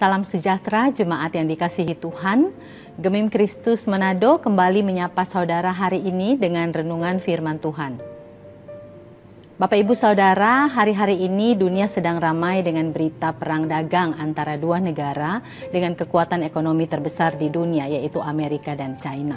Salam sejahtera jemaat yang dikasihi Tuhan. Gemim Kristus Manado kembali menyapa saudara hari ini dengan renungan firman Tuhan. Bapak Ibu Saudara, hari-hari ini dunia sedang ramai dengan berita perang dagang antara dua negara dengan kekuatan ekonomi terbesar di dunia, yaitu Amerika dan China.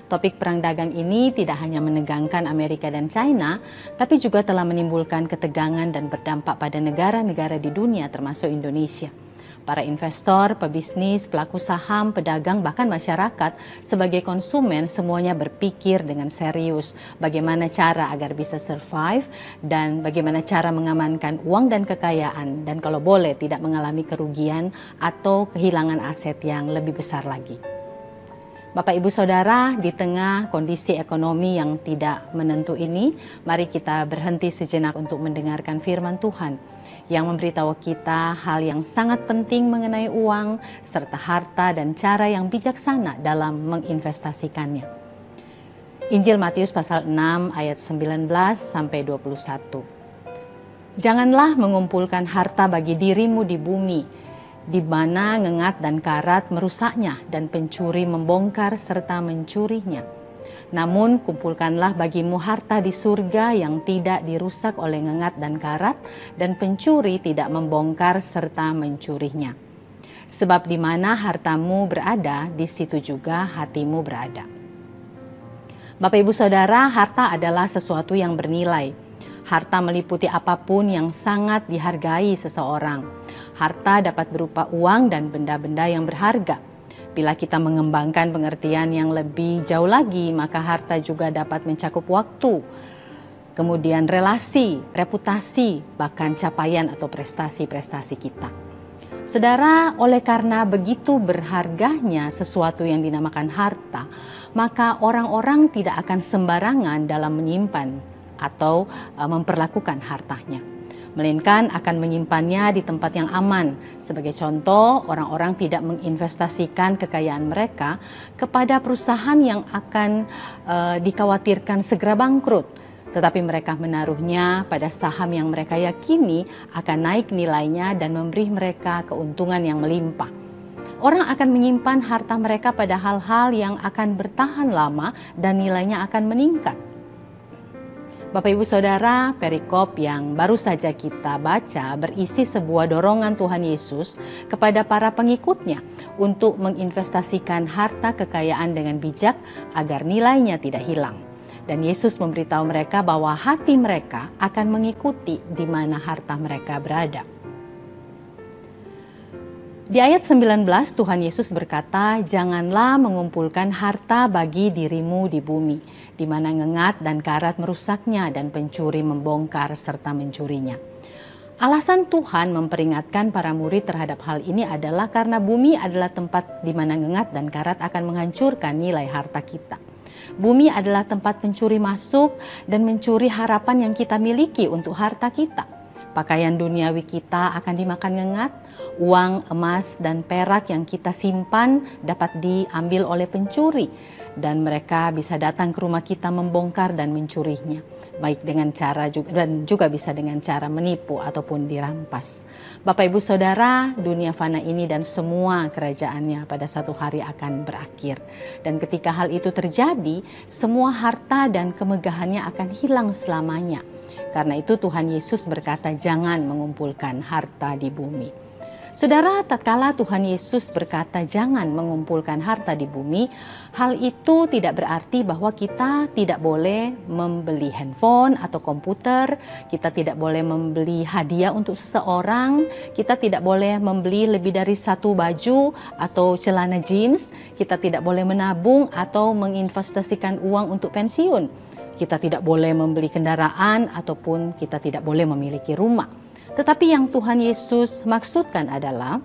Topik perang dagang ini tidak hanya menegangkan Amerika dan China, tapi juga telah menimbulkan ketegangan dan berdampak pada negara-negara di dunia termasuk Indonesia. Para investor, pebisnis, pelaku saham, pedagang, bahkan masyarakat sebagai konsumen semuanya berpikir dengan serius bagaimana cara agar bisa survive dan bagaimana cara mengamankan uang dan kekayaan dan kalau boleh tidak mengalami kerugian atau kehilangan aset yang lebih besar lagi. Bapak Ibu Saudara, di tengah kondisi ekonomi yang tidak menentu ini, mari kita berhenti sejenak untuk mendengarkan firman Tuhan yang memberitahu kita hal yang sangat penting mengenai uang serta harta dan cara yang bijaksana dalam menginvestasikannya. Injil Matius pasal 6 ayat 19 sampai 21. Janganlah mengumpulkan harta bagi dirimu di bumi, di mana ngengat dan karat merusaknya dan pencuri membongkar serta mencurinya. Namun kumpulkanlah bagimu harta di surga yang tidak dirusak oleh ngengat dan karat dan pencuri tidak membongkar serta mencurinya. Sebab di mana hartamu berada, di situ juga hatimu berada. Bapak Ibu Saudara, harta adalah sesuatu yang bernilai. Harta meliputi apapun yang sangat dihargai seseorang. Harta dapat berupa uang dan benda-benda yang berharga. Bila kita mengembangkan pengertian yang lebih jauh lagi, maka harta juga dapat mencakup waktu, kemudian relasi, reputasi, bahkan capaian atau prestasi-prestasi kita. Saudara, oleh karena begitu berharganya sesuatu yang dinamakan harta, maka orang-orang tidak akan sembarangan dalam menyimpan atau memperlakukan hartanya, melainkan akan menyimpannya di tempat yang aman. Sebagai contoh, orang-orang tidak menginvestasikan kekayaan mereka kepada perusahaan yang akan dikhawatirkan segera bangkrut, tetapi mereka menaruhnya pada saham yang mereka yakini akan naik nilainya dan memberi mereka keuntungan yang melimpah. Orang akan menyimpan harta mereka pada hal-hal yang akan bertahan lama dan nilainya akan meningkat. Bapak Ibu Saudara, perikop yang baru saja kita baca berisi sebuah dorongan Tuhan Yesus kepada para pengikutnya untuk menginvestasikan harta kekayaan dengan bijak agar nilainya tidak hilang. Dan Yesus memberitahu mereka bahwa hati mereka akan mengikuti di mana harta mereka berada. Di ayat 19 Tuhan Yesus berkata, janganlah mengumpulkan harta bagi dirimu di bumi, di mana ngengat dan karat merusaknya dan pencuri membongkar serta mencurinya. Alasan Tuhan memperingatkan para murid terhadap hal ini adalah karena bumi adalah tempat di mana ngengat dan karat akan menghancurkan nilai harta kita. Bumi adalah tempat pencuri masuk dan mencuri harapan yang kita miliki untuk harta kita. Pakaian duniawi kita akan dimakan ngengat, uang, emas, dan perak yang kita simpan dapat diambil oleh pencuri, dan mereka bisa datang ke rumah kita membongkar dan mencurinya, baik dengan cara juga bisa dengan cara menipu ataupun dirampas. Bapak Ibu Saudara, dunia fana ini dan semua kerajaannya pada satu hari akan berakhir, dan ketika hal itu terjadi, semua harta dan kemegahannya akan hilang selamanya. Karena itu Tuhan Yesus berkata, jangan mengumpulkan harta di bumi. Saudara, tatkala Tuhan Yesus berkata jangan mengumpulkan harta di bumi, hal itu tidak berarti bahwa kita tidak boleh membeli handphone atau komputer, kita tidak boleh membeli hadiah untuk seseorang, kita tidak boleh membeli lebih dari satu baju atau celana jeans, kita tidak boleh menabung atau menginvestasikan uang untuk pensiun. Kita tidak boleh membeli kendaraan ataupun kita tidak boleh memiliki rumah. Tetapi yang Tuhan Yesus maksudkan adalah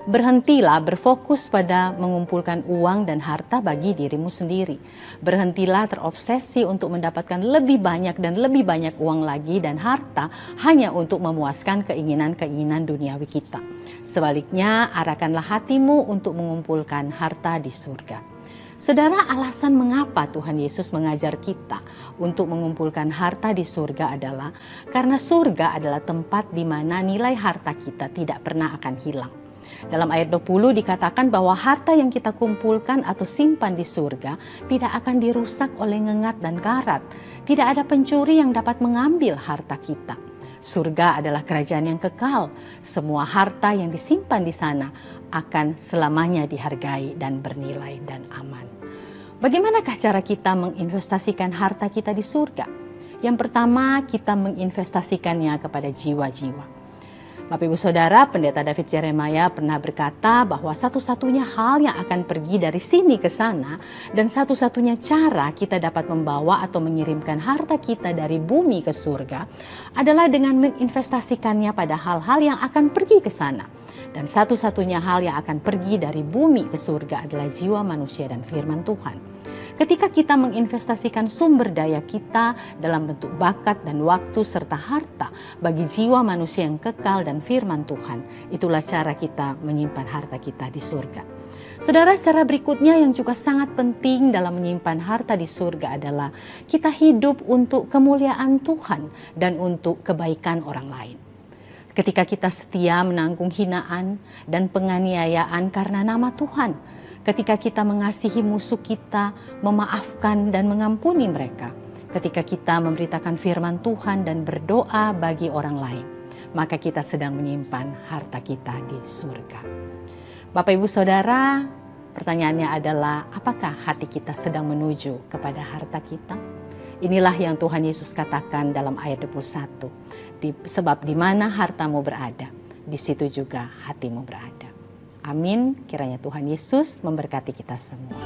berhentilah berfokus pada mengumpulkan uang dan harta bagi dirimu sendiri. Berhentilah terobsesi untuk mendapatkan lebih banyak dan lebih banyak uang lagi dan harta hanya untuk memuaskan keinginan-keinginan duniawi kita. Sebaliknya, arahkanlah hatimu untuk mengumpulkan harta di surga. Saudara, alasan mengapa Tuhan Yesus mengajar kita untuk mengumpulkan harta di surga adalah karena surga adalah tempat di mana nilai harta kita tidak pernah akan hilang. Dalam ayat 20 dikatakan bahwa harta yang kita kumpulkan atau simpan di surga tidak akan dirusak oleh ngengat dan karat. Tidak ada pencuri yang dapat mengambil harta kita. Surga adalah kerajaan yang kekal. Semua harta yang disimpan di sana akan selamanya dihargai dan bernilai dan aman. Bagaimanakah cara kita menginvestasikan harta kita di surga? Yang pertama, kita menginvestasikannya kepada jiwa-jiwa. Bapak Ibu Saudara, Pendeta David Jeremiah pernah berkata bahwa satu-satunya hal yang akan pergi dari sini ke sana dan satu-satunya cara kita dapat membawa atau mengirimkan harta kita dari bumi ke surga adalah dengan menginvestasikannya pada hal-hal yang akan pergi ke sana. Dan satu-satunya hal yang akan pergi dari bumi ke surga adalah jiwa manusia dan firman Tuhan. Ketika kita menginvestasikan sumber daya kita dalam bentuk bakat dan waktu serta harta bagi jiwa manusia yang kekal dan firman Tuhan, itulah cara kita menyimpan harta kita di surga. Saudara, cara berikutnya yang juga sangat penting dalam menyimpan harta di surga adalah kita hidup untuk kemuliaan Tuhan dan untuk kebaikan orang lain. Ketika kita setia menanggung hinaan dan penganiayaan karena nama Tuhan, ketika kita mengasihi musuh kita, memaafkan dan mengampuni mereka, ketika kita memberitakan firman Tuhan dan berdoa bagi orang lain, maka kita sedang menyimpan harta kita di surga. Bapak Ibu Saudara, pertanyaannya adalah apakah hati kita sedang menuju kepada harta kita? Inilah yang Tuhan Yesus katakan dalam ayat 21. Sebab di mana hartamu berada, di situ juga hatimu berada. Amin. Kiranya Tuhan Yesus memberkati kita semua.